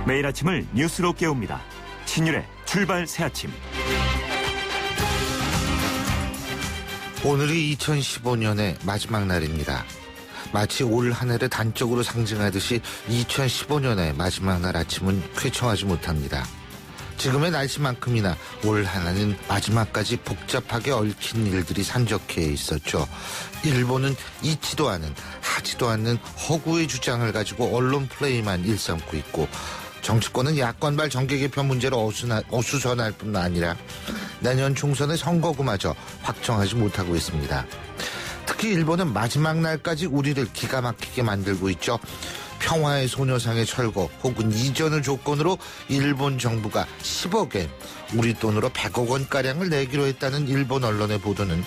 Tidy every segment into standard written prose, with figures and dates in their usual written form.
매일 아침을 뉴스로 깨웁니다. 신율의 출발 새아침. 오늘이 2015년의 마지막 날입니다. 마치 올 한 해를 단적으로 상징하듯이 2015년의 마지막 날 아침은 쾌청하지 못합니다. 지금의 날씨만큼이나 올 한 해는 마지막까지 복잡하게 얽힌 일들이 산적해 있었죠. 일본은 잊지도 않은, 하지도 않는 허구의 주장을 가지고 언론 플레이만 일삼고 있고, 정치권은 야권발 정계 개편 문제로 어수선할 뿐 아니라 내년 총선의 선거구마저 확정하지 못하고 있습니다. 특히 일본은 마지막 날까지 우리를 기가 막히게 만들고 있죠. 평화의 소녀상의 철거 혹은 이전을 조건으로 일본 정부가 10억엔, 우리 돈으로 100억 원가량을 내기로 했다는 일본 언론의 보도는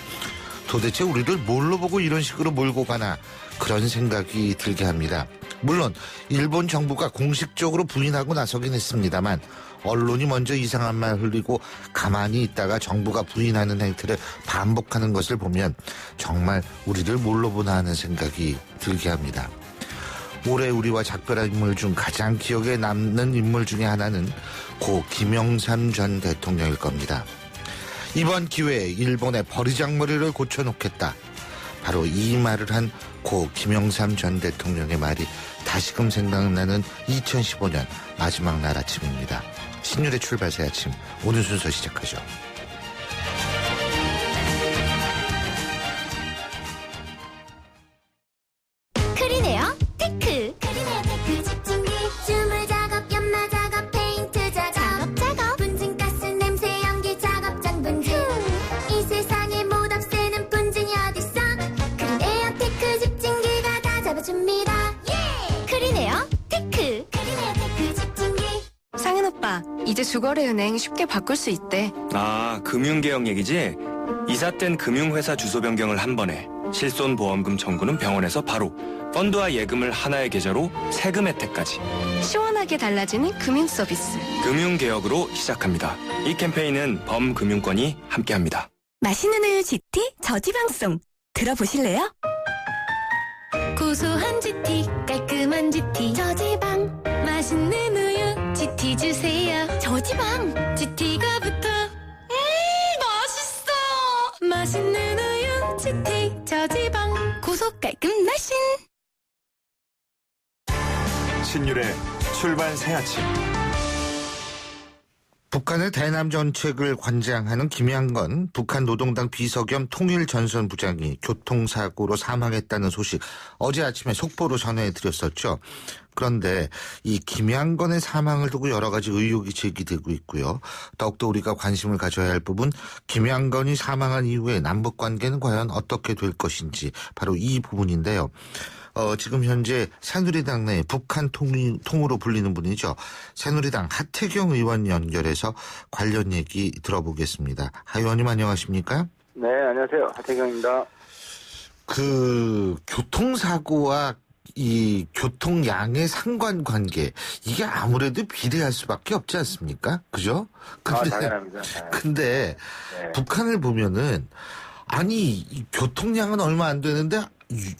도대체 우리를 뭘로 보고 이런 식으로 몰고 가나, 그런 생각이 들게 합니다. 물론 일본 정부가 공식적으로 부인하고 나서긴 했습니다만, 언론이 먼저 이상한 말 흘리고 가만히 있다가 정부가 부인하는 행태를 반복하는 것을 보면 정말 우리를 뭘로 보나 하는 생각이 들게 합니다. 올해 우리와 작별한 인물 중 가장 기억에 남는 인물 중에 하나는 고 김영삼 전 대통령일 겁니다. 이번 기회에 일본의 버리장머리를 고쳐놓겠다, 바로 이 말을 한 고 김영삼 전 대통령의 말이 다시금 생각나는 2015년 마지막 날 아침입니다. 신율의 출발 새 아침, 오늘 순서 시작하죠. 크리네어 테크. 크리네어 테크 집중기, 주물 작업, 연마 작업, 페인트 작업, 분진가스, 냄새, 연기 작업 전 분진. 이 세상에 못 없애는 분진이 어딨어? 크리네어 테크 집중기가 다 잡아줍니다. 예! 크리네어 테크. 크리네어 테크 집중기. 상현 오빠, 이제 주거래은행 쉽게 바꿀 수 있대. 아, 금융개혁 얘기지? 이사 땐 금융회사 주소 변경을 한 번에, 실손보험금 청구는 병원에서 바로, 펀드와 예금을 하나의 계좌로 세금 혜택까지. 시원하게 달라지는 금융 서비스. 금융개혁으로 시작합니다. 이 캠페인은 범금융권이 함께합니다. 맛있는 우유 GT 저지방송 들어보실래요? 고소한 GT, 깔끔한 GT, 저지방. 맛있는 우유 GT 주세요. 저지방 GT가 붙어. 맛있어. 맛있는 우유 GT, 저지방. 고소 깔끔 날씬. 신율의 출발 새아침. 북한의 대남 정책을 관장하는 김양건 북한 노동당 비서겸 통일전선부장이 교통사고로 사망했다는 소식 어제 아침에 속보로 전해드렸었죠. 그런데 이 김양건의 사망을 두고 여러 가지 의혹이 제기되고 있고요. 더욱더 우리가 관심을 가져야 할 부분, 김양건이 사망한 이후에 남북관계는 과연 어떻게 될 것인지, 바로 이 부분인데요. 지금 현재 새누리당 내 북한 통으로 불리는 분이죠. 새누리당 하태경 의원 연결해서 관련 얘기 들어보겠습니다. 하 의원님 안녕하십니까? 네, 안녕하세요. 하태경입니다. 교통사고와 이 교통량의 상관관계, 이게 아무래도 비례할 수밖에 없지 않습니까? 그죠? 당연합니다. 근데 네. 북한을 보면은, 아니, 이 교통량은 얼마 안 되는데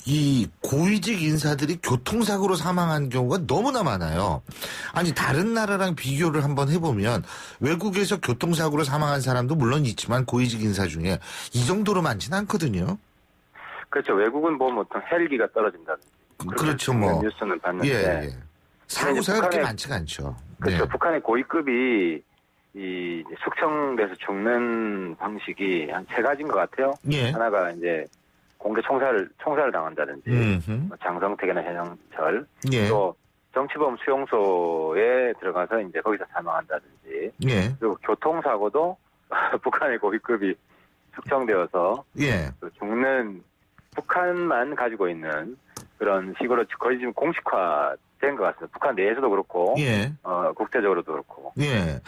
이 고위직 인사들이 교통사고로 사망한 경우가 너무나 많아요. 아니, 다른 나라랑 비교를 한번 해보면 외국에서 교통사고로 사망한 사람도 물론 있지만 고위직 인사 중에 이 정도로 많지는 않거든요. 그렇죠. 외국은 보면 보통 헬기가 떨어진다든지. 그렇죠, 뭐. 뉴스는 봤는데. 예. 사고사가 그렇게 많지가 않죠. 그렇죠. 네. 북한의 고위급이 이 숙청돼서 죽는 방식이 한 세 가지인 것 같아요. 예. 하나가 이제 공개 총살을 당한다든지, 장성택이나 현영철, 예. 또 정치범 수용소에 들어가서 이제 거기서 사망한다든지, 예. 그리고 교통사고도 북한의 고위급이 숙청되어서 예. 죽는, 북한만 가지고 있는 그런 식으로 거의 지금 공식화된 것 같습니다. 북한 내에서도 그렇고, 예. 국제적으로도 그렇고. 예.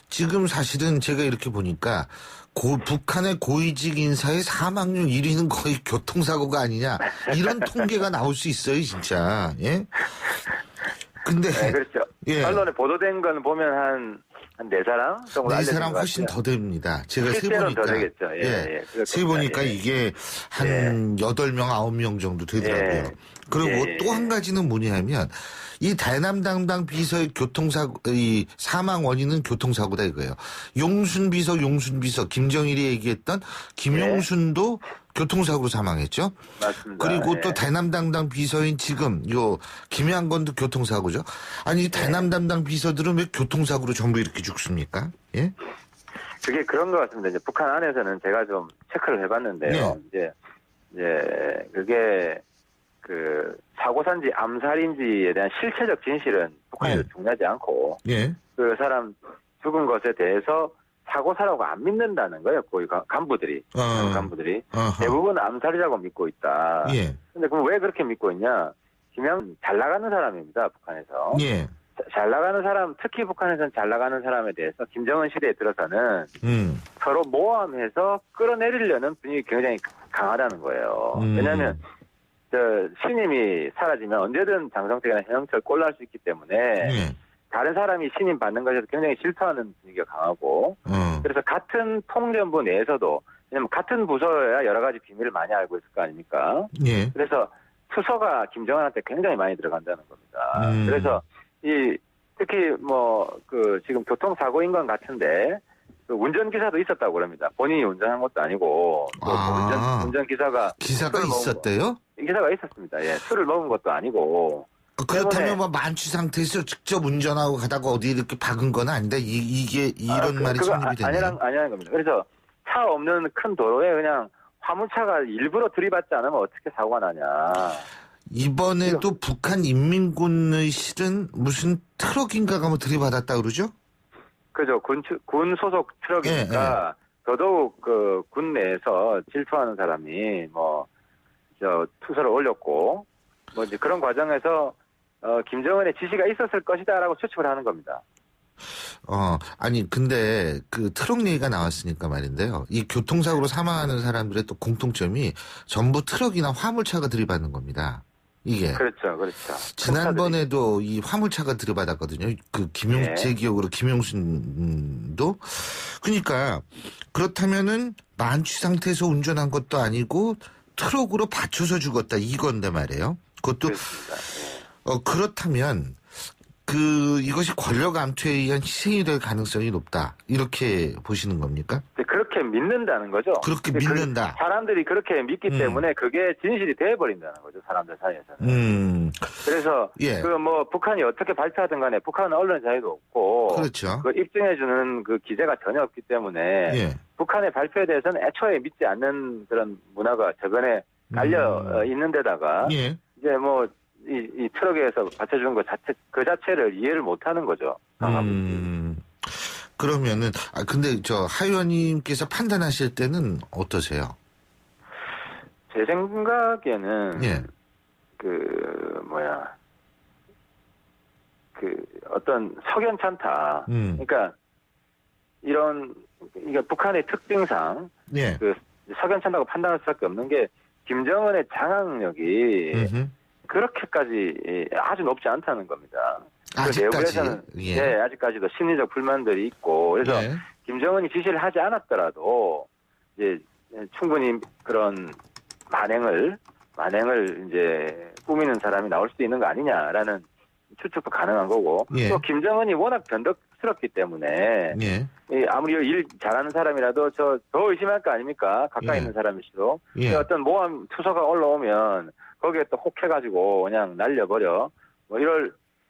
지금 사실은 제가 이렇게 보니까 북한의 고위직 인사의 사망률 1위는 거의 교통사고가 아니냐, 이런 통계가 나올 수 있어요, 진짜. 예. 근데 네, 그렇죠. 예. 언론에 보도된 건 보면 한 한 4사람 정도 네 알려진 사람 것 훨씬 같아요. 더 됩니다. 제가 실제로는 더 세보니까 되겠죠. 예. 세보니까 예. 이게 한 8명, 9명 정도 되더라고요. 예. 그리고 예. 또 한 가지는 뭐냐면 이 대남 담당 비서의 교통사고, 이 사망 원인은 교통사고다 이거예요. 용순 비서, 김정일이 얘기했던 김용순도 교통사고로 사망했죠. 맞습니다. 그리고 예. 또 대남 담당 비서인 지금 요 김양건도 교통사고죠. 아니 대남 담당 비서들은 왜 교통사고로 전부 이렇게 죽습니까? 예? 그게 그런 것 같습니다. 이제 북한 안에서는 제가 좀 체크를 해봤는데요. 이제 그게 그 사고산지 암살인지에 대한 실체적 진실은 북한에서 중요하지 않고 예. 그 사람 죽은 것에 대해서 사고사라고 안 믿는다는 거예요. 거의 간부들이. 간부들이. 어허. 대부분 암살이라고 믿고 있다. 예. 근데 그럼 왜 그렇게 믿고 있냐? 김양 잘 나가는 사람입니다. 북한에서. 예. 잘 나가는 사람, 특히 북한에서는 잘 나가는 사람에 대해서 김정은 시대에 들어서는 서로 모함해서 끌어내리려는 분위기 굉장히 강하다는 거예요. 왜냐하면 신임이 사라지면 언제든 장성택이나 현영철 꼴날 수 있기 때문에 예. 다른 사람이 신임 받는 것에서 굉장히 질투하는 분위기가 강하고 그래서 같은 통전부 내에서도 왜냐면 같은 부서여야 여러 가지 비밀을 많이 알고 있을 거 아닙니까? 예. 그래서 수서가 김정은한테 굉장히 많이 들어간다는 겁니다. 그래서 특히 지금 교통사고인 건 같은데 그 운전기사도 있었다고 그럽니다. 본인이 운전한 것도 아니고 운전기사가 있었대요? 기사가 있었습니다. 예, 술을 먹은 것도 아니고. 그렇다면 뭐 만취 상태에서 직접 운전하고 가다가 어디 이렇게 박은 건 아닌데 이게 이런 말이 성립이 되네요. 아니라는 겁니다. 그래서 차 없는 큰 도로에 그냥 화물차가 일부러 들이받지 않으면 어떻게 사고가 나냐. 이번에도 북한 인민군의 실은 무슨 트럭인가가 뭐 들이받았다 그러죠? 그죠. 군 소속 트럭이니까 더더욱 그 군 내에서 질투하는 사람이 투서를 올렸고 이제 그런 과정에서 김정은의 지시가 있었을 것이다라고 추측을 하는 겁니다. 아니 근데 그 트럭 얘기가 나왔으니까 말인데요. 이 교통사고로 사망하는 사람들의 또 공통점이 전부 트럭이나 화물차가 들이받는 겁니다. 이게. 그렇죠. 지난번에도 이 화물차가 들이받았거든요. 제 기억으로 김용순도. 그러니까 그렇다면은 만취 상태에서 운전한 것도 아니고 트럭으로 받쳐서 죽었다 이건데 말이에요. 그것도 그렇다면 이것이 권력 암투에 의한 희생이 될 가능성이 높다. 이렇게 보시는 겁니까? 그렇게 믿는다는 거죠. 그렇게 믿는다. 사람들이 그렇게 믿기 때문에 그게 진실이 돼버린다는 거죠. 사람들 사이에서는. 그래서 북한이 어떻게 발표하든 간에 북한은 언론 자유도 없고 그렇죠. 입증해주는 그 기재가 전혀 없기 때문에 북한의 발표에 대해서는 애초에 믿지 않는 그런 문화가 저변에 깔려 있는 데다가 이제 이 트럭에서 받쳐주는 것 그 자체를 이해를 못 하는 거죠. 그러면은, 근데 하 의원님께서 판단하실 때는 어떠세요? 제 생각에는, 어떤 석연찮다. 그러니까, 이게 북한의 특징상, 석연찮다고 판단할 수밖에 없는 게, 김정은의 장악력이, 그렇게까지 아주 높지 않다는 겁니다. 아직까지. 아직까지도 심리적 불만들이 있고 그래서 김정은이 지시를 하지 않았더라도 이제 충분히 그런 만행을 이제 꾸미는 사람이 나올 수도 있는 거 아니냐라는 추측도 가능한 거고 또 김정은이 워낙 변덕스럽기 때문에 아무리 일 잘하는 사람이라도 더 의심할 거 아닙니까? 가까이 있는 사람일수록 어떤 모함 투서가 올라오면 거기에 또 혹해가지고 그냥 날려버려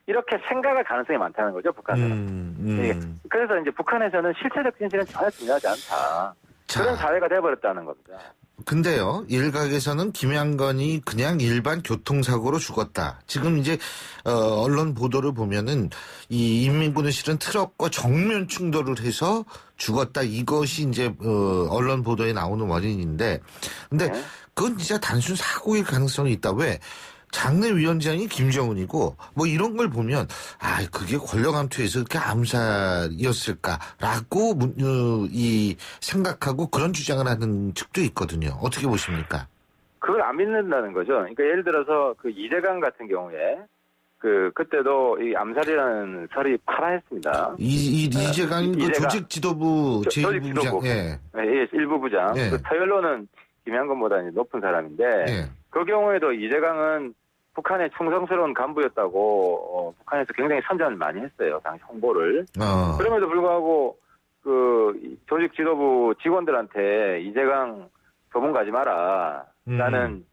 이렇게 생각할 가능성이 많다는 거죠, 북한은. 그래서 이제 북한에서는 실체적 진실은 전혀 중요하지 않다. 그런 사회가 돼버렸다는 겁니다. 근데요, 일각에서는 김양건이 그냥 일반 교통사고로 죽었다. 지금 이제, 언론 보도를 보면은 이 인민군은 실은 트럭과 정면 충돌을 해서 죽었다. 이것이 이제, 언론 보도에 나오는 원인인데. 근데 그건 진짜 단순 사고일 가능성이 있다. 왜? 장례위원장이 김정은이고 이런 걸 보면 그게 권력 암투에서 그렇게 암살이었을까라고 생각하고 그런 주장을 하는 측도 있거든요. 어떻게 보십니까? 그걸 안 믿는다는 거죠. 그러니까 예를 들어서 그 이재강 같은 경우에 그때도 이 암살이라는 설이 파라했습니다. 이재강이 그 조직 지도부 제1부부장. 예. 예, 일부 부장. 예. 그 서열로는 김양근보다 높은 사람인데, 예. 그 경우에도 이재강은 북한의 충성스러운 간부였다고, 북한에서 굉장히 선전을 많이 했어요. 당시 홍보를. 그럼에도 불구하고, 조직 지도부 직원들한테 이재강 조문 가지 마라. 라는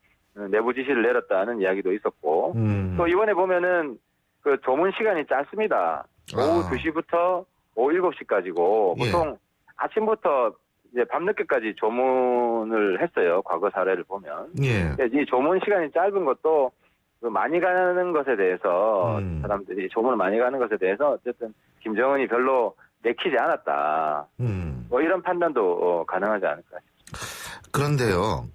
내부 지시를 내렸다는 이야기도 있었고, 또 이번에 보면은 그 조문 시간이 짧습니다. 오후 2시부터 오후 7시까지고, 보통 아침부터 이제 밤늦게까지 조문을 했어요. 과거 사례를 보면. 예. 이 조문 시간이 짧은 것도 많이 가는 것에 대해서, 사람들이 조문을 많이 가는 것에 대해서 어쨌든 김정은이 별로 내키지 않았다. 뭐 이런 판단도 가능하지 않을까 싶습니다. 그런데요,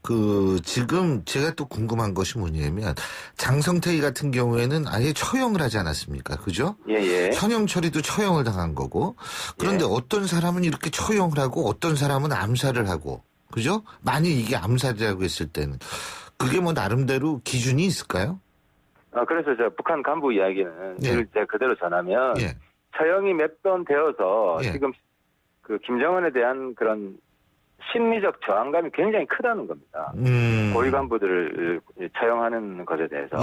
지금 제가 또 궁금한 것이 뭐냐면, 장성태이 같은 경우에는 아예 처형을 하지 않았습니까? 그죠? 예. 현형 처리도 처형을 당한 거고, 그런데 어떤 사람은 이렇게 처형을 하고, 어떤 사람은 암살을 하고, 그죠? 만약 이게 암살이라고 했을 때는, 그게 뭐 나름대로 기준이 있을까요? 그래서 북한 간부 이야기는 제가 그대로 전하면, 처형이 몇 번 되어서 지금 김정은에 대한 그런 심리적 저항감이 굉장히 크다는 겁니다. 고위 간부들을 처형하는 것에 대해서.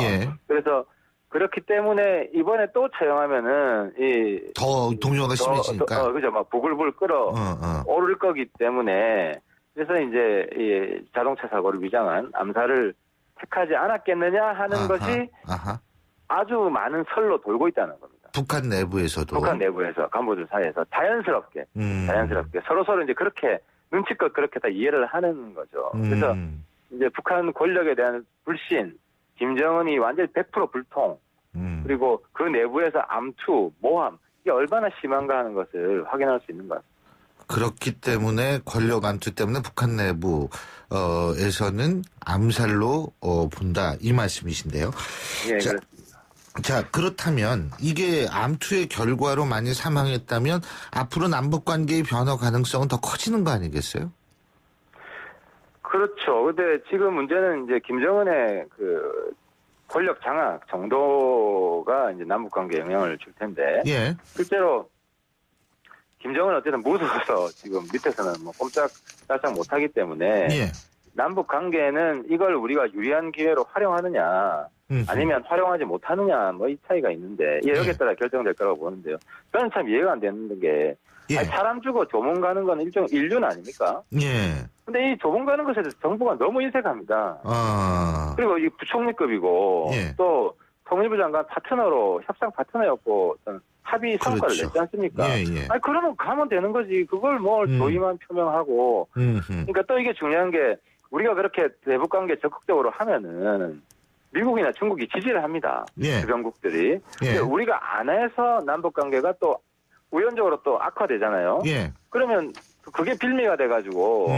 그래서 그렇기 때문에 이번에 또 처형하면은 더 동요가 심해지니까. 그죠. 막 부글부글 끓어 오를 거기 때문에 그래서 이제 이 자동차 사고를 위장한 암살을 택하지 않았겠느냐 하는 것이 아주 많은 설로 돌고 있다는 겁니다. 북한 내부에서도. 북한 내부에서 간부들 사이에서 자연스럽게 서로 이제 그렇게 눈치껏 그렇게 다 이해를 하는 거죠. 그래서 이제 북한 권력에 대한 불신, 김정은이 완전히 100% 불통, 그리고 그 내부에서 암투, 모함, 이게 얼마나 심한가 하는 것을 확인할 수 있는 것 같습니다. 그렇기 때문에 권력 암투 때문에 북한 내부에서는 암살로 본다 이 말씀이신데요. 예, 자, 그렇습니다. 자, 그렇다면 이게 암투의 결과로 많이 사망했다면 앞으로 남북 관계의 변화 가능성은 더 커지는 거 아니겠어요? 그렇죠. 근데 지금 문제는 이제 김정은의 권력 장악 정도가 이제 남북 관계에 영향을 줄 텐데. 실제로 김정은 어쨌든 무서워서 지금 밑에서는 뭐 꼼짝달싹 못하기 때문에 남북 관계는 이걸 우리가 유리한 기회로 활용하느냐 아니면 활용하지 못하느냐 뭐 이 차이가 있는데 여기에 따라 결정될 거라고 보는데요. 저는 참 이해가 안 되는 게 아니, 사람 주고 조문 가는 건 일종 인륜 아닙니까? 근데 이 조문 가는 것에 대해서 정부가 너무 인색합니다. 그리고 이 부총리급이고 또 통일부 장관 파트너로 협상 파트너였고 어떤 합의 성과를 냈지 않습니까? 아니 그러면 가면 되는 거지. 그걸 뭘 조의만 표명하고. 그러니까 또 이게 중요한 게 우리가 그렇게 대북 관계 적극적으로 하면은 미국이나 중국이 지지를 합니다. 주변국들이. 근데 우리가 안 해서 남북 관계가 또 우연적으로 또 악화되잖아요. 그러면 그게 빌미가 돼가지고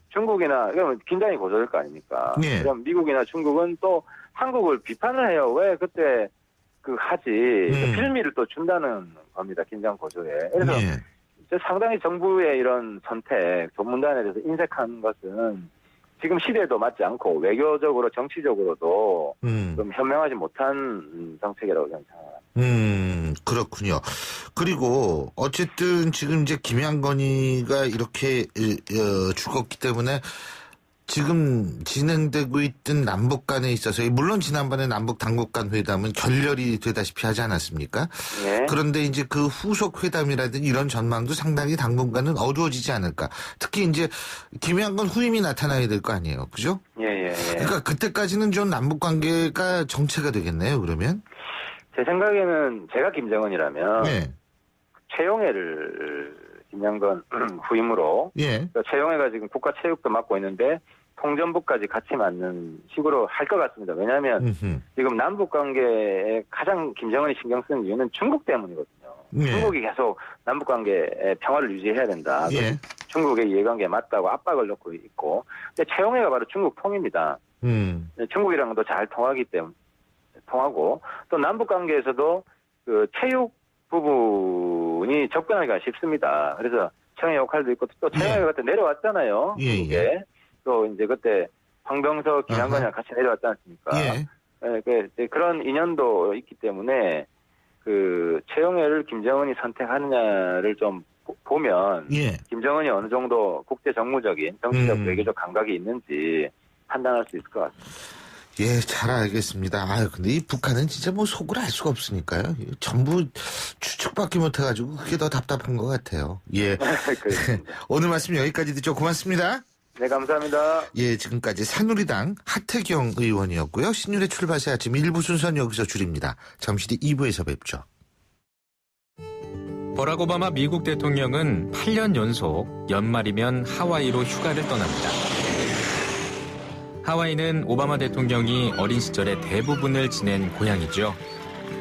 중국이나 그러면 긴장이 고조될 거 아닙니까? 그럼 미국이나 중국은 또 한국을 비판을 해요. 왜 그때 하지 빌미를 또 준다는 겁니다. 긴장 고조에. 그래서 상당히 정부의 이런 선택, 조문단에 대해서 인색한 것은 지금 시대에도 맞지 않고 외교적으로 정치적으로도 좀 현명하지 못한 정책이라고 저는 생각합니다. 그렇군요. 그리고 어쨌든 지금 이제 김양건이가 이렇게 죽었기 때문에 지금 진행되고 있던 남북 간에 있어서 물론 지난번에 남북 당국 간 회담은 결렬이 되다시피 하지 않았습니까? 그런데 이제 그 후속 회담이라든지 이런 전망도 상당히 당분간은 어두워지지 않을까. 특히 이제 김양건 후임이 나타나야 될 거 아니에요. 그죠? 그러니까 그때까지는 좀 남북 관계가 정체가 되겠네요. 그러면? 제 생각에는 제가 김정은이라면 최용해를 김양건 후임으로 최용해가 지금 국가체육도 맡고 있는데 통전부까지 같이 맡는 식으로 할 것 같습니다. 왜냐하면 지금 남북관계에 가장 김정은이 신경 쓰는 이유는 중국 때문이거든요. 중국이 계속 남북관계의 평화를 유지해야 된다. 중국의 이해관계에 맞다고 압박을 넣고 있고 근데 최용해가 바로 중국 통입니다. 중국이랑도 잘 통하기 때문에 통하고 또 남북관계에서도 그 체육 부분이 접근하기가 쉽습니다. 그래서 청해 역할도 있고 또 청해가 그때 내려왔잖아요. 또 이제 그때 황병석, 김양건이랑 같이 내려왔지 않습니까? 그런 인연도 있기 때문에 그 최용해를 김정은이 선택하느냐를 좀 보면 예. 김정은이 어느 정도 국제 정무적인 정치적 외교적 감각이 있는지 판단할 수 있을 것 같습니다. 예, 잘 알겠습니다. 아유, 근데 이 북한은 진짜 뭐 속을 알 수가 없으니까요. 전부 추측밖에 못해가지고 그게 더 답답한 것 같아요. 예. 오늘 말씀 여기까지 듣죠. 고맙습니다. 네, 감사합니다. 예, 지금까지 새누리당 하태경 의원이었고요. 신율의 출발새 아침 1부 순서는 여기서 줄입니다. 잠시 뒤 2부에서 뵙죠. 버락 오바마 미국 대통령은 8년 연속 연말이면 하와이로 휴가를 떠납니다. 하와이는 오바마 대통령이 어린 시절의 대부분을 지낸 고향이죠.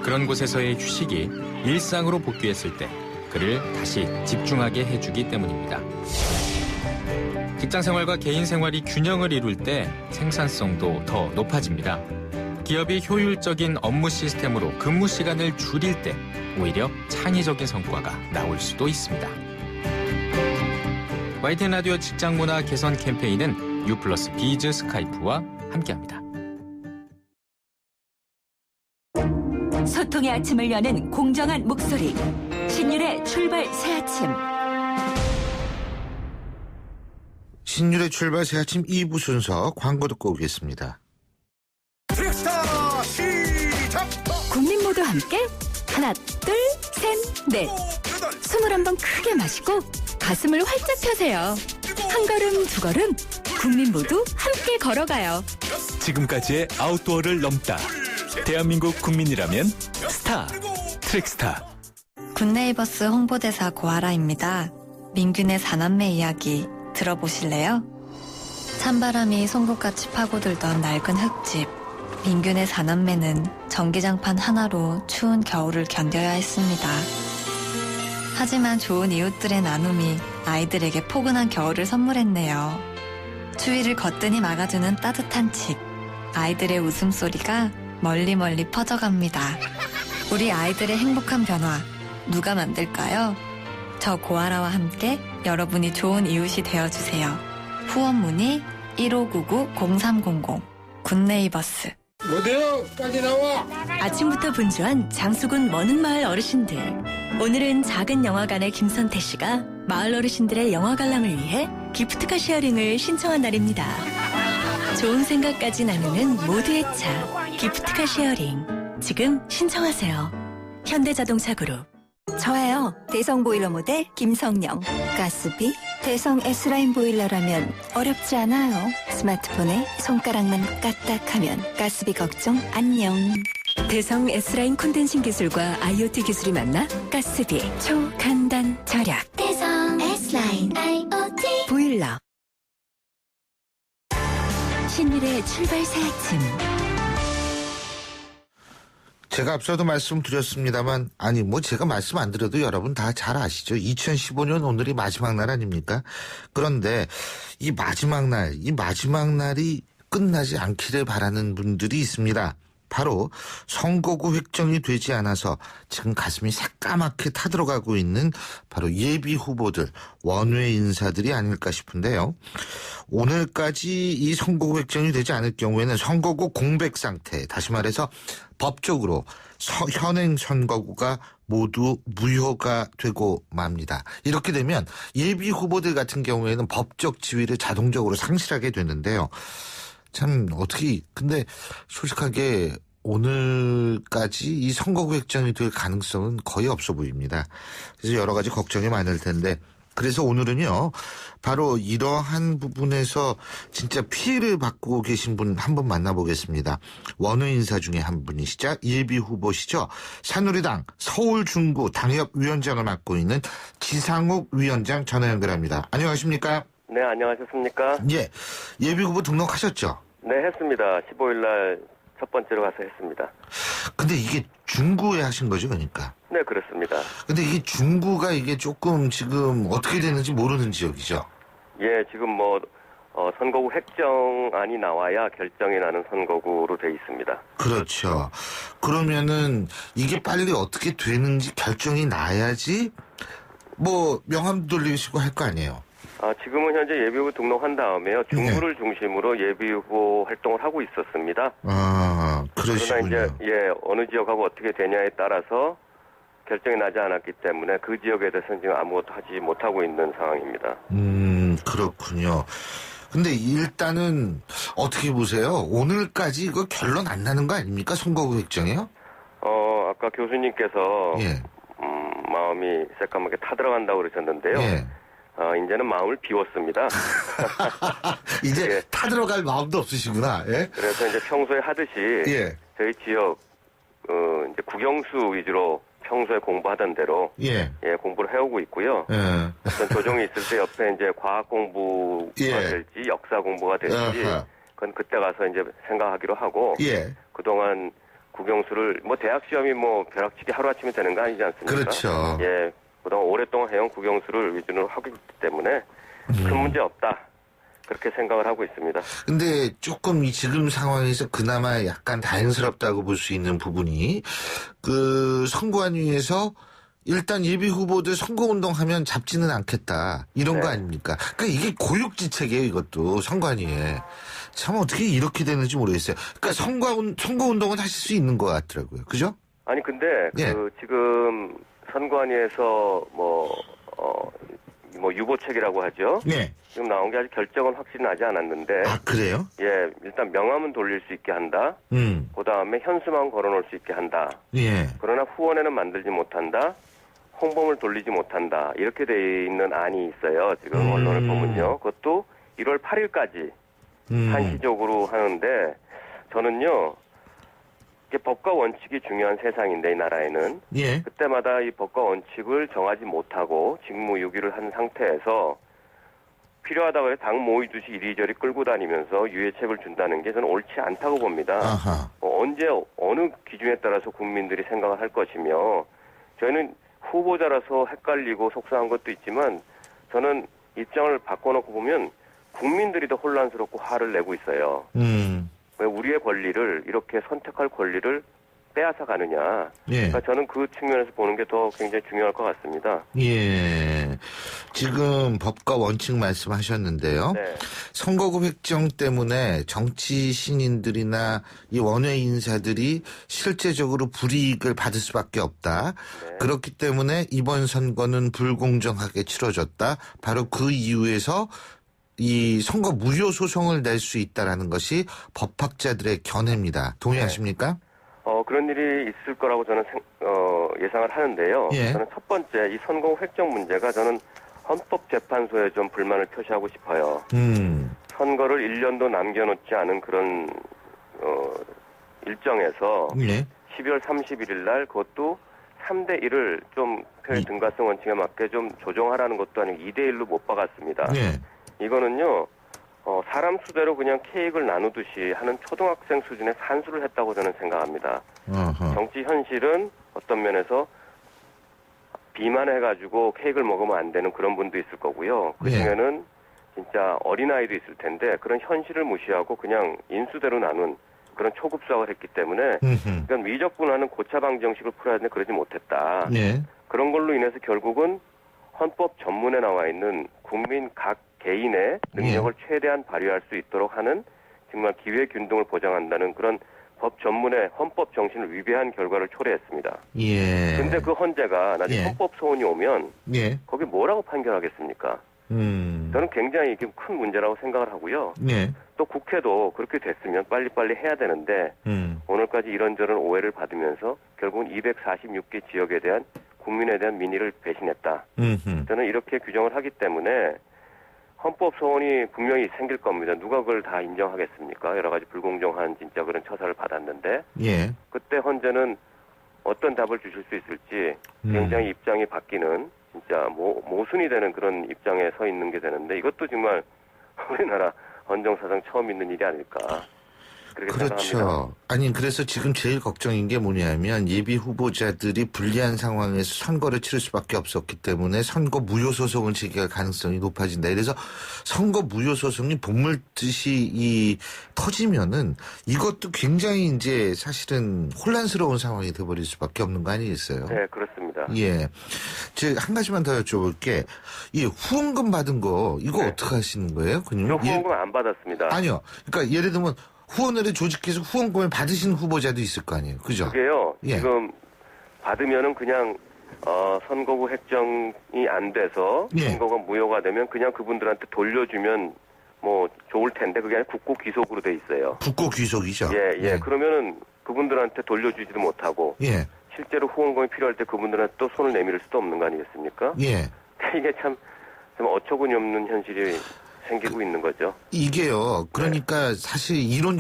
그런 곳에서의 휴식이 일상으로 복귀했을 때 그를 다시 집중하게 해주기 때문입니다. 직장 생활과 개인 생활이 균형을 이룰 때 생산성도 더 높아집니다. 기업이 효율적인 업무 시스템으로 근무 시간을 줄일 때 오히려 창의적인 성과가 나올 수도 있습니다. YTN 라디오 직장문화 개선 캠페인은 U+비즈 스카이프와 함께합니다. 소통의 아침을 여는 공정한 목소리. 신율의 출발 새 아침. 신율의 출발 새 아침 2부 순서 광고 듣고 오겠습니다. 국민 모두 함께 하나, 둘, 셋, 넷. 숨을 한번 크게 마시고 가슴을 활짝 펴세요. 한 걸음, 두 걸음, 국민 모두 함께 걸어가요. 지금까지의 아웃도어를 넘다. 대한민국 국민이라면 스타, 트랙스타. 굿네이버스 홍보대사 고아라입니다. 민균의 4남매 이야기 들어보실래요? 찬바람이 송곳같이 파고들던 낡은 흙집. 민균의 4남매는 전기장판 하나로 추운 겨울을 견뎌야 했습니다. 하지만 좋은 이웃들의 나눔이 아이들에게 포근한 겨울을 선물했네요. 추위를 거뜬히 막아주는 따뜻한 집. 아이들의 웃음소리가 멀리 멀리 퍼져갑니다. 우리 아이들의 행복한 변화 누가 만들까요? 저 고아라와 함께 여러분이 좋은 이웃이 되어주세요. 후원 문의 1599-0300 굿네이버스. 뭐대요? 빨리 나와! 아침부터 분주한 장수군 머능마을 어르신들. 오늘은 작은 영화관의 김선태 씨가 마을 어르신들의 영화 관람을 위해 기프트카 쉐어링을 신청한 날입니다. 좋은 생각까지 나누는 모두의 차 기프트카 쉐어링. 지금 신청하세요. 현대자동차 그룹. 저예요. 대성 보일러 모델 김성령. 가스비 대성 S라인 보일러라면 어렵지 않아요. 스마트폰에 손가락만 까딱하면 가스비 걱정 안녕. 대성 S라인 콘덴싱 기술과 IoT 기술이 만나 가스비 초간단 절약. 대성 S라인 IoT 보일러. 신일의 출발 새 아침. 제가 앞서도 말씀드렸습니다만 제가 말씀 안 드려도 여러분 다 잘 아시죠. 2015년 오늘이 마지막 날 아닙니까? 그런데 이 마지막 날이 끝나지 않기를 바라는 분들이 있습니다. 바로 선거구 획정이 되지 않아서 지금 가슴이 새까맣게 타들어가고 있는 바로 예비 후보들, 원외 인사들이 아닐까 싶은데요. 오늘까지 이 선거구 획정이 되지 않을 경우에는 선거구 공백 상태, 다시 말해서 법적으로 현행 선거구가 모두 무효가 되고 맙니다. 이렇게 되면 예비 후보들 같은 경우에는 법적 지위를 자동적으로 상실하게 되는데요. 근데 솔직하게 오늘까지 이 선거구 획정이 될 가능성은 거의 없어 보입니다. 그래서 여러 가지 걱정이 많을 텐데, 그래서 오늘은요, 바로 이러한 부분에서 진짜 피해를 받고 계신 분 한 분 만나보겠습니다. 원외 인사 중에 한 분이시자 예비 후보시죠. 새누리당 서울 중구 당협위원장을 맡고 있는 지상욱 위원장 전화 연결합니다. 안녕하십니까? 네, 안녕하셨습니까? 예, 예비 후보 등록하셨죠? 네, 했습니다. 15일 날 첫 번째로 가서 했습니다. 근데 이게 중구에 하신 거죠, 그러니까? 네, 그렇습니다. 근데 이게 중구가 이게 조금 지금 어떻게 되는지 모르는 지역이죠? 예, 지금 선거구 획정안이 나와야 결정이 나는 선거구로 돼 있습니다. 그렇죠. 그러면은 이게 빨리 어떻게 되는지 결정이 나야지 명함도 돌리시고 할 거 아니에요? 지금은 현재 예비후보 등록한 다음에요. 중구를 중심으로 예비후보 활동을 하고 있었습니다. 그러시군요. 그러나 이제 어느 지역하고 어떻게 되냐에 따라서 결정이 나지 않았기 때문에 그 지역에 대해서는 지금 아무것도 하지 못하고 있는 상황입니다. 그렇군요. 근데 일단은 어떻게 보세요? 오늘까지 이거 결론 안 나는 거 아닙니까? 선거구 획정이요? 아까 교수님께서 예. 마음이 새까맣게 타들어간다고 그러셨는데요. 예. 이제는 마음을 비웠습니다. 이제 예. 타들어갈 마음도 없으시구나. 예? 그래서 이제 평소에 하듯이 예. 저희 지역 이제 국영수 위주로 평소에 공부하던 대로 예. 공부를 해오고 있고요. 예. 어떤 조정이 있을 때 옆에 이제 과학 공부가 예. 될지 역사 공부가 될지 아하. 그건 그때 가서 이제 생각하기로 하고 예. 그동안 국영수를 대학 시험이 벼락치기 하루아침에 되는 거 아니지 않습니까? 그렇죠. 예. 그동안 오랫동안 해온 국영수를 위주로 하고 있기 때문에 큰 문제 없다. 그렇게 생각을 하고 있습니다. 근데 조금 이 지금 상황에서 그나마 약간 다행스럽다고 볼 수 있는 부분이 그 선관위에서 일단 예비 후보들 선거운동하면 잡지는 않겠다 이런 거 아닙니까? 그러니까 이게 고육지책이에요 이것도 선관위에. 참 어떻게 이렇게 되는지 모르겠어요. 그러니까 선거운동은 하실 수 있는 것 같더라고요. 그죠? 아니 근데 예. 지금 선관위에서 유보책이라고 하죠. 네. 지금 나온 게 아직 결정은 확실히 나지 않았는데. 아 그래요? 예, 일단 명함은 돌릴 수 있게 한다. 그 다음에 현수막 걸어놓을 수 있게 한다. 예. 그러나 후원회는 만들지 못한다. 홍보물 돌리지 못한다. 이렇게 돼 있는 안이 있어요. 지금 언론을 보면요. 그것도 1월 8일까지 한시적으로 하는데 저는요. 이게 법과 원칙이 중요한 세상인데 이 나라에는 예. 그때마다 이 법과 원칙을 정하지 못하고 직무유기를 한 상태에서 필요하다고 해서 당 모이듯이 이리저리 끌고 다니면서 유예책을 준다는 게 저는 옳지 않다고 봅니다. 아하. 언제 어느 기준에 따라서 국민들이 생각을 할 것이며 저희는 후보자라서 헷갈리고 속상한 것도 있지만 저는 입장을 바꿔놓고 보면 국민들이 더 혼란스럽고 화를 내고 있어요. 왜 우리의 권리를 이렇게 선택할 권리를 빼앗아 가느냐. 예. 그러니까 저는 그 측면에서 보는 게 더 굉장히 중요할 것 같습니다. 예. 지금 법과 원칙 말씀하셨는데요. 네. 선거구 획정 때문에 정치 신인들이나 이 원외 인사들이 실제적으로 불이익을 받을 수밖에 없다. 네. 그렇기 때문에 이번 선거는 불공정하게 치러졌다. 바로 그 이유에서 이 선거 무효 소송을 낼 수 있다라는 것이 법학자들의 견해입니다. 동의하십니까? 그런 일이 있을 거라고 저는 예상을 하는데요. 예. 저는 첫 번째 이 선거구 획정 문제가 저는 헌법재판소에 좀 불만을 표시하고 싶어요. 선거를 1년도 남겨놓지 않은 그런 일정에서 예. 12월 31일 날 그것도 3대1을 좀 표의 등가성 원칙에 맞게 좀 조정하라는 것도 아니고 2대1로 못 박았습니다. 예. 이거는요. 사람 수대로 그냥 케이크를 나누듯이 하는 초등학생 수준의 산수를 했다고 저는 생각합니다. 어허. 정치 현실은 어떤 면에서 비만해가지고 케이크를 먹으면 안 되는 그런 분도 있을 거고요. 그 중에는 진짜 어린아이도 있을 텐데 그런 현실을 무시하고 그냥 인수대로 나눈 그런 초급수학을 했기 때문에 그러니까 위적분화는 고차 방정식을 풀어야 되는데 그러지 못했다. 예. 그런 걸로 인해서 결국은 헌법 전문에 나와 있는 국민 각 개인의 능력을 최대한 발휘할 수 있도록 하는 정말 기회 균등을 보장한다는 그런 법 전문의 헌법 정신을 위배한 결과를 초래했습니다. 예. 근데 그 헌재가 나중에 예. 헌법 소원이 오면 예. 거기 뭐라고 판결하겠습니까? 저는 굉장히 이게 큰 문제라고 생각을 하고요. 예. 또 국회도 그렇게 됐으면 빨리빨리 해야 되는데 오늘까지 이런저런 오해를 받으면서 결국은 246개 지역에 대한 국민에 대한 민의를 배신했다. 저는 이렇게 규정을 하기 때문에 헌법 소원이 분명히 생길 겁니다. 누가 그걸 다 인정하겠습니까? 여러 가지 불공정한 진짜 그런 처사를 받았는데 예. 그때 헌재는 어떤 답을 주실 수 있을지 굉장히 입장이 바뀌는 진짜 모순이 되는 그런 입장에 서 있는 게 되는데 이것도 정말 우리나라 헌정사상 처음 있는 일이 아닐까 그렇게 그렇죠. 생각합니다. 아니 그래서 지금 제일 걱정인 게 뭐냐면 예비 후보자들이 불리한 상황에서 선거를 치를 수밖에 없었기 때문에 선거 무효 소송을 제기할 가능성이 높아진다. 그래서 선거 무효 소송이 본물듯이 터지면은 이것도 굉장히 이제 사실은 혼란스러운 상황이 돼버릴 수밖에 없는 거 아니겠어요? 네, 그렇습니다. 예. 제가 한 가지만 더 여쭤볼게. 이 후원금 받은 거 이거 어떻게 하시는 거예요? 저 후원금 안 받았습니다. 아니요. 그러니까 예를 들면 후원회를 조직해서 후원금을 받으신 후보자도 있을 거 아니에요. 그죠? 그게요. 예. 지금 받으면은 그냥 선거구 획정이 안 돼서 예. 선거가 무효가 되면 그냥 그분들한테 돌려주면 뭐 좋을 텐데 그게 아니라 국고 귀속으로 돼 있어요. 국고 귀속이죠. 예. 예. 그러면은 그분들한테 돌려주지도 못하고 예. 실제로 후원금이 필요할 때 그분들한테 또 손을 내밀 수도 없는 거 아니겠습니까? 예. 이게 참 어처구니 없는 현실이 생기고 있는 거죠. 이게요. 그러니까 사실 이건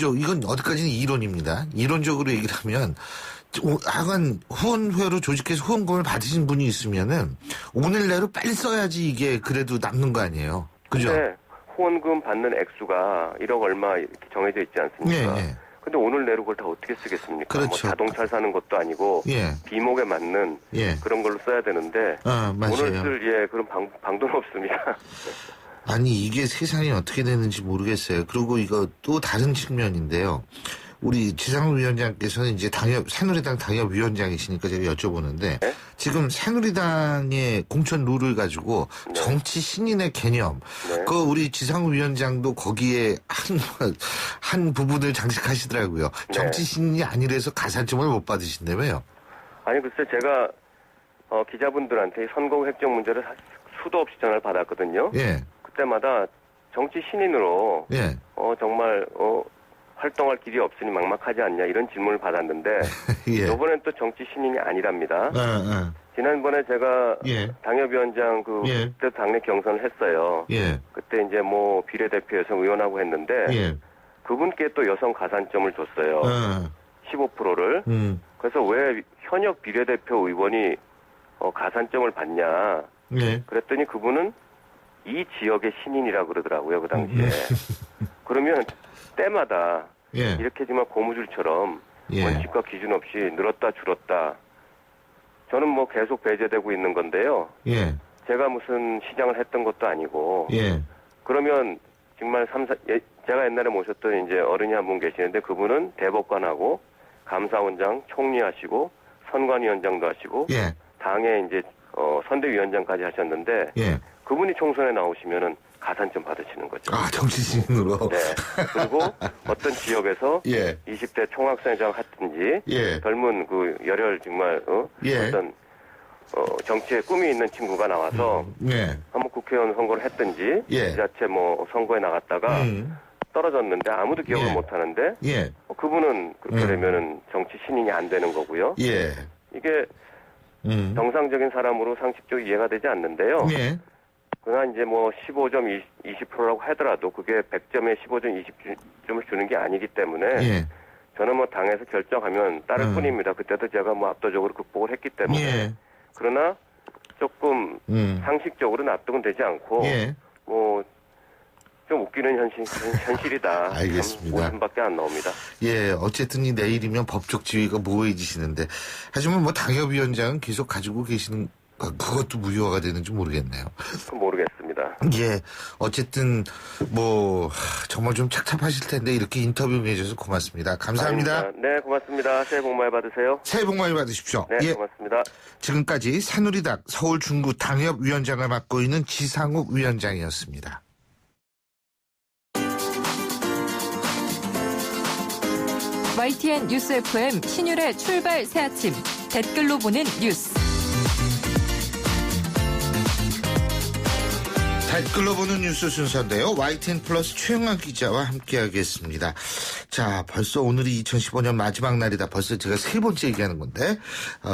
어디까지는 이론입니다. 이론적으로 얘기를 하면 하간 후원회로 조직해서 후원금을 받으신 분이 있으면은 오늘 내로 빨리 써야지 이게 그래도 남는 거 아니에요. 그죠? 네. 후원금 받는 액수가 1억 얼마 이렇게 정해져 있지 않습니까? 예. 근데 오늘 내로 그걸 다 어떻게 쓰겠습니까? 그렇죠. 뭐 자동차 사는 것도 아니고 예. 비목에 맞는 예. 그런 걸로 써야 되는데 맞아요. 오늘 쓸 그런 방도는 없습니다. 아니 이게 세상이 어떻게 되는지 모르겠어요. 그리고 이거 또 다른 측면인데요. 우리 지상우 위원장께서는 이제 새누리당 당협위원장이시니까 제가 여쭤보는데 네? 지금 새누리당의 공천 룰을 가지고 네. 정치 신인의 개념 네. 그 우리 지상우 위원장도 거기에 한 부분을 장식하시더라고요. 네. 정치 신인이 아니라서 가산점을 못 받으신다며요. 아니 글쎄 제가 기자분들한테 선거 획정 문제를 수도 없이 전화를 받았거든요. 예. 그때마다 정치 신인으로 예. 정말 활동할 길이 없으니 막막하지 않냐 이런 질문을 받았는데 예. 이번엔 또 정치 신인이 아니랍니다. 지난번에 제가 예. 당협위원장 예. 그때 당내 경선을 했어요. 예. 그때 이제 뭐 비례대표 여성 의원하고 했는데 예. 그분께 또 여성 가산점을 줬어요. 15%를. 그래서 왜 현역 비례대표 의원이 가산점을 받냐. 예. 그랬더니 그분은 이 지역의 신인이라고 그러더라고요, 그 당시에. 그러면 때마다 예. 이렇게 정말 고무줄처럼 예. 원칙과 기준 없이 늘었다 줄었다. 저는 뭐 계속 배제되고 있는 건데요. 예. 제가 무슨 시장을 했던 것도 아니고. 예. 그러면 정말 제가 옛날에 모셨던 이제 어른이 한 분 계시는데 그분은 대법관하고 감사원장, 총리하시고 선관위원장도 하시고 예. 당의 이제 선대위원장까지 하셨는데 예. 그분이 총선에 나오시면은 가산점 받으시는 거죠. 아, 정치신으로. 네. 그리고 어떤 지역에서 예. 20대 총학생회장 하든지 예. 젊은 그 열혈 정말 예. 어떤 정치에 꿈이 있는 친구가 나와서 예. 한번 국회의원 선거를 했든지 예. 지자체 뭐 선거에 나갔다가 떨어졌는데 아무도 기억을 예. 못 하는데 예. 그분은 그렇게 되면은 정치 신인이 안 되는 거고요. 예. 이게 정상적인 사람으로 상식적으로 이해가 되지 않는데요. 예. 그러나 이제 뭐 15점 20%라고 하더라도 그게 100점에 15점 20점을 주는 게 아니기 때문에 예. 저는 뭐 당에서 결정하면 따를 뿐입니다. 그때도 제가 뭐 압도적으로 극복을 했기 때문에. 예. 그러나 조금 상식적으로 납득은 되지 않고 예. 뭐 좀 웃기는 현실이다. 알겠습니다. 웃음밖에 안 나옵니다. 예, 어쨌든 이 내일이면 법적 지위가 모호해지시는데 하지만 뭐 당협위원장은 계속 가지고 계시는 그것도 무효화가 되는지 모르겠네요. 모르겠습니다. 예, 어쨌든 뭐 정말 좀 착잡하실 텐데 이렇게 인터뷰해주셔서 고맙습니다. 감사합니다. 아닙니다. 네, 고맙습니다. 새해 복 많이 받으세요. 새해 복 많이 받으십시오. 네, 예. 고맙습니다. 지금까지 새누리당 서울 중구 당협위원장을 맡고 있는 지상욱 위원장이었습니다. YTN 뉴스 FM 신율의 출발 새 아침 댓글로 보는 뉴스. 댓글로 보는 뉴스 순서인데요. YTN 플러스 최영환 기자와 함께하겠습니다. 자, 벌써 오늘이 2015년 마지막 날이다. 벌써 제가 세 번째 얘기하는 건데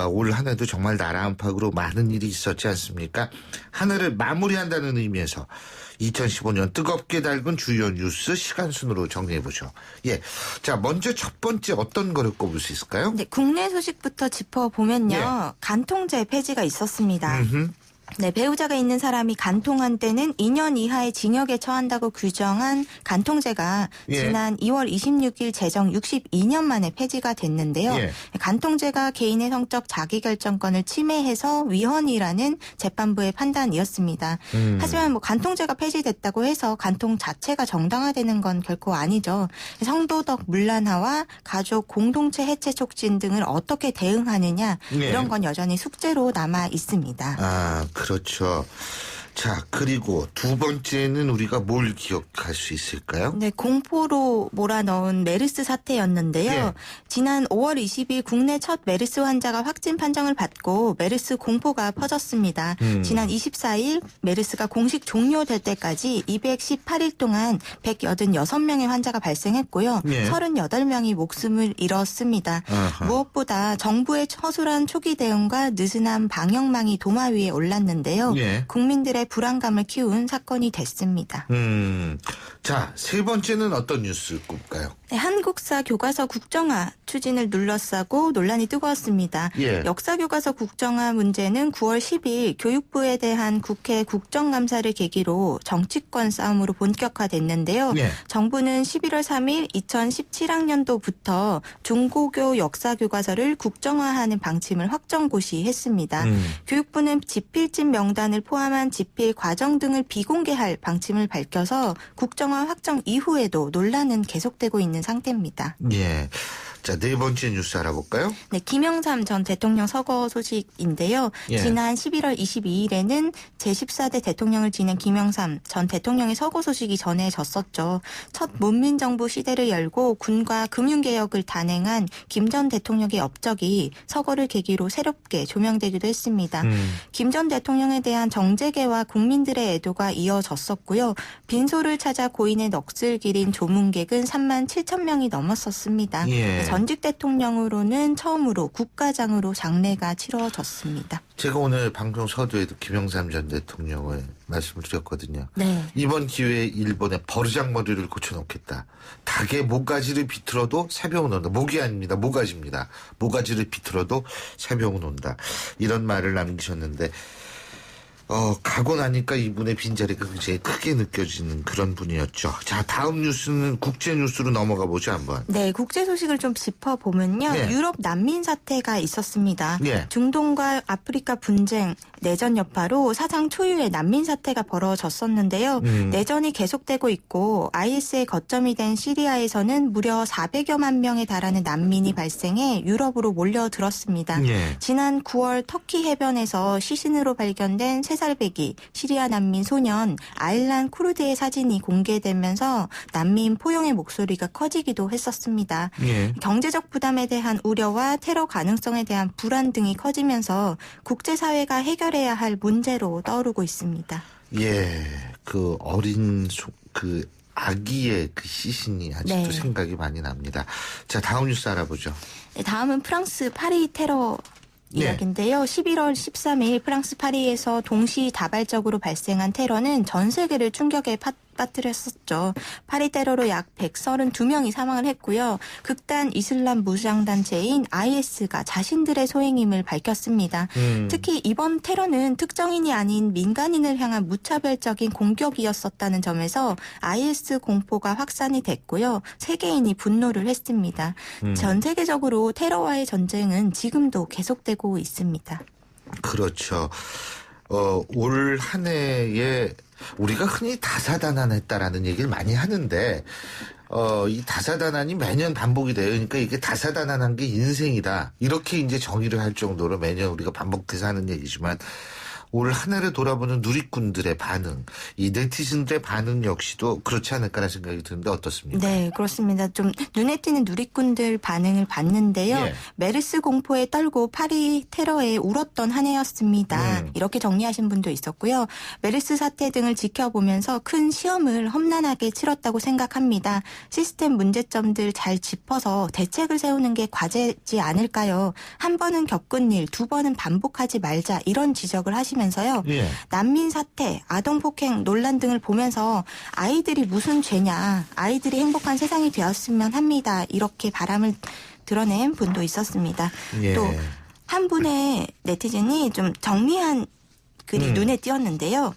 올 한 해도 정말 나라 안팎으로 많은 일이 있었지 않습니까? 한 해를 마무리한다는 의미에서 2015년 뜨겁게 달군 주요 뉴스 시간 순으로 정리해보죠. 예. 자, 먼저 첫 번째 어떤 거를 꼽을 수 있을까요? 네, 국내 소식부터 짚어보면요. 예. 간통죄 폐지가 있었습니다. 네, 배우자가 있는 사람이 간통한 때는 2년 이하의 징역에 처한다고 규정한 간통죄가 예. 지난 2월 26일 제정 62년 만에 폐지가 됐는데요. 예. 간통죄가 개인의 성적 자기결정권을 침해해서 위헌이라는 재판부의 판단이었습니다. 하지만 뭐 간통죄가 폐지됐다고 해서 간통 자체가 정당화되는 건 결코 아니죠. 성도덕 문란화와 가족 공동체 해체 촉진 등을 어떻게 대응하느냐 예. 이런 건 여전히 숙제로 남아 있습니다. 아, 그렇죠. 자, 그리고 두 번째는 우리가 뭘 기억할 수 있을까요? 네, 공포로 몰아넣은 메르스 사태였는데요. 예. 지난 5월 20일 국내 첫 메르스 환자가 확진 판정을 받고 메르스 공포가 퍼졌습니다. 지난 24일 메르스가 공식 종료될 때까지 218일 동안 186명의 환자가 발생했고요. 예. 38명이 목숨을 잃었습니다. 아하. 무엇보다 정부의 허술한 초기 대응과 느슨한 방역망이 도마 위에 올랐는데요. 예. 국민들의 불안감을 키운 사건이 됐습니다. 자, 세 번째는 어떤 뉴스 꼽을까요? 네, 한국사 교과서 국정화 추진을 둘러싸고 논란이 뜨거웠습니다. 예. 역사 교과서 국정화 문제는 9월 10일 교육부에 대한 국회 국정감사를 계기로 정치권 싸움으로 본격화됐는데요. 예. 정부는 11월 3일 2017학년도부터 중고교 역사 교과서를 국정화하는 방침을 확정고시했습니다. 교육부는 지필집 명단을 포함한 지필 과정 등을 비공개할 방침을 밝혀서 국정화 확정 이후에도 논란은 계속되고 있는 상태입니다. 예. 자, 네 번째 뉴스 알아볼까요? 네, 김영삼 전 대통령 서거 소식인데요. 예. 지난 11월 22일에는 제14대 대통령을 지낸 김영삼 전 대통령의 서거 소식이 전해졌었죠. 첫 문민정부 시대를 열고 군과 금융개혁을 단행한 김 전 대통령의 업적이 서거를 계기로 새롭게 조명되기도 했습니다. 김 전 대통령에 대한 정재계와 국민들의 애도가 이어졌었고요. 빈소를 찾아 고인의 넋을 기린 조문객은 3만 7천 명이 넘었었습니다. 예. 전직 대통령으로는 처음으로 국가장으로 장례가 치러졌습니다. 제가 오늘 방송 서두에도 김영삼 전 대통령을 말씀을 드렸거든요. 네. 이번 기회에 일본에 버르장머리를 고쳐놓겠다. 닭의 모가지를 비틀어도 새벽은 온다. 목이 아닙니다. 모가지입니다. 모가지를 비틀어도 새벽은 온다. 이런 말을 남기셨는데 가고 나니까 이분의 빈자리가 굉장히 크게 느껴지는 그런 분이었죠. 자, 다음 뉴스는 국제 뉴스로 넘어가 보죠, 한번. 네, 국제 소식을 좀 짚어보면요. 네. 유럽 난민 사태가 있었습니다. 네. 중동과 아프리카 분쟁, 내전 여파로 사상 초유의 난민 사태가 벌어졌었는데요. 내전이 계속되고 있고 IS의 거점이 된 시리아에서는 무려 400여만 명에 달하는 난민이 발생해 유럽으로 몰려들었습니다. 네. 지난 9월 터키 해변에서 시신으로 발견된 3살배기 시리아 난민 소년 아일란 쿠르드의 사진이 공개되면서 난민 포용의 목소리가 커지기도 했었습니다. 예. 경제적 부담에 대한 우려와 테러 가능성에 대한 불안 등이 커지면서 국제사회가 해결해야 할 문제로 떠오르고 있습니다. 예, 그 어린 그 아기의 그 시신이 아직도 네. 생각이 많이 납니다. 자, 다음 뉴스 알아보죠. 네, 다음은 프랑스 파리 테러 이야기인데요. 11월 13일 프랑스 파리에서 동시다발적으로 발생한 테러는 전 세계를 충격에 빠뜨렸었죠. 파리 테러로 약 132명이 사망을 했고요. 극단 이슬람 무장단체인 IS가 자신들의 소행임을 밝혔습니다. 특히 이번 테러는 특정인이 아닌 민간인을 향한 무차별적인 공격이었었다는 점에서 IS 공포가 확산이 됐고요. 세계인이 분노를 했습니다. 전 세계적으로 테러와의 전쟁은 지금도 계속되고 있습니다. 그렇죠. 올 한 해에 우리가 흔히 다사다난했다라는 얘기를 많이 하는데 이 다사다난이 매년 반복이 돼요. 그러니까 이게 다사다난한 게 인생이다. 이렇게 이제 정의를 할 정도로 매년 우리가 반복돼서 하는 얘기지만 올 한 해를 돌아보는 누리꾼들의 반응, 이 네티즌들의 반응 역시도 그렇지 않을까라는 생각이 드는데 어떻습니까? 네, 그렇습니다. 좀 눈에 띄는 누리꾼들 반응을 봤는데요. 예. 메르스 공포에 떨고 파리 테러에 울었던 한 해였습니다. 이렇게 정리하신 분도 있었고요. 메르스 사태 등을 지켜보면서 큰 시험을 험난하게 치렀다고 생각합니다. 시스템 문제점들 잘 짚어서 대책을 세우는 게 과제지 않을까요? 한 번은 겪은 일, 두 번은 반복하지 말자 이런 지적을 하시면서요. 예. 난민 사태, 아동폭행 논란 등을 보면서 아이들이 무슨 죄냐, 아이들이 행복한 세상이 되었으면 합니다. 이렇게 바람을 드러낸 분도 있었습니다. 예. 또 한 분의 네티즌이 좀 정리한 글이 눈에 띄었는데요.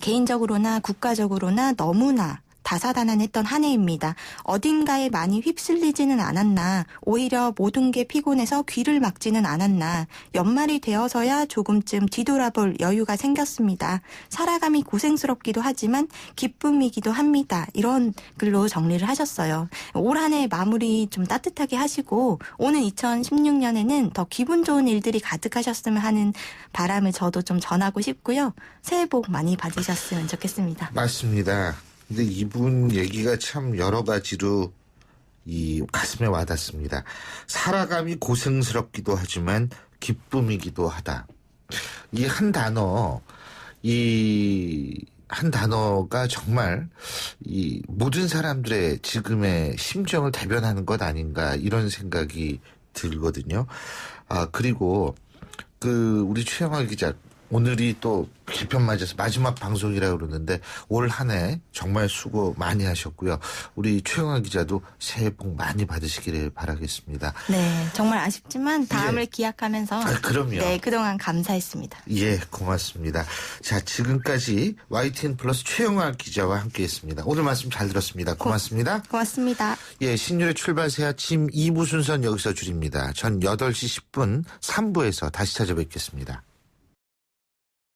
개인적으로나 국가적으로나 너무나 다사다난했던 한 해입니다. 어딘가에 많이 휩쓸리지는 않았나, 오히려 모든 게 피곤해서 귀를 막지는 않았나, 연말이 되어서야 조금쯤 뒤돌아볼 여유가 생겼습니다. 살아감이 고생스럽기도 하지만 기쁨이기도 합니다. 이런 글로 정리를 하셨어요. 올 한 해 마무리 좀 따뜻하게 하시고 오는 2016년에는 더 기분 좋은 일들이 가득하셨으면 하는 바람을 저도 좀 전하고 싶고요. 새해 복 많이 받으셨으면 좋겠습니다. 맞습니다. 근데 이분 얘기가 참 여러 가지로 이 가슴에 와닿습니다. 살아감이 고생스럽기도 하지만 기쁨이기도 하다. 이 한 단어가 정말 이 모든 사람들의 지금의 심정을 대변하는 것 아닌가 이런 생각이 들거든요. 그리고 우리 최영하 기자 오늘이 또 개편 맞아서 마지막 방송이라고 그러는데 올 한 해 정말 수고 많이 하셨고요. 우리 최영하 기자도 새해 복 많이 받으시기를 바라겠습니다. 네, 정말 아쉽지만 다음을 기약하면서 그럼요. 네, 그동안 감사했습니다. 예, 고맙습니다. 자, 지금까지 YTN 플러스 최영하 기자와 함께했습니다. 오늘 말씀 잘 들었습니다. 고맙습니다. 고맙습니다. 예, 신율의 출발 새 아침 2부 순서는 여기서 줄입니다. 전 8시 10분 3부에서 다시 찾아뵙겠습니다.